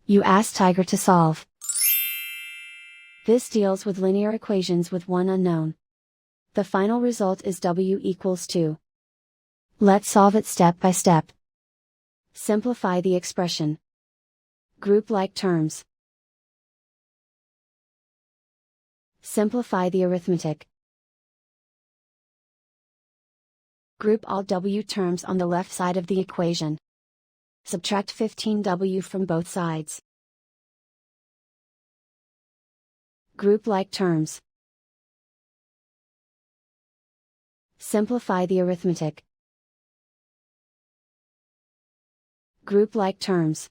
You ask Tiger to solve. This deals with linear equations with one unknown. The final result is w equals 2. Let's solve it step by step. Simplify the expression. Group like terms. Simplify the arithmetic. Group all w terms on the left side of the equation. Subtract 15w from both sides. Group like terms. Simplify the arithmetic. Group like terms.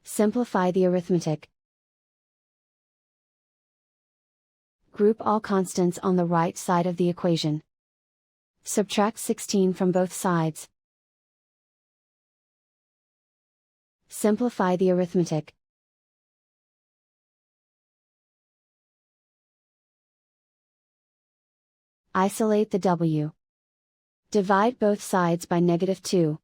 Simplify the arithmetic. Group all constants on the right side of the equation. Subtract 16 from both sides. Simplify the arithmetic. Isolate the w. Divide both sides by -2.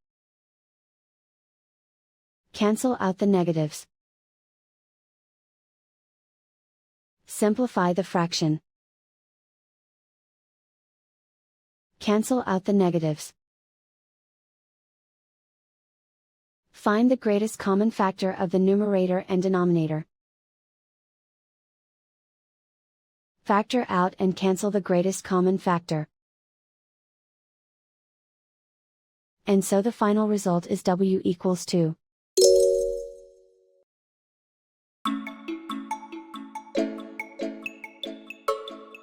Cancel out the negatives. Simplify the fraction. Cancel out the negatives. Find the greatest common factor of the numerator and denominator. Factor out and cancel the greatest common factor. And so the final result is w equals 2.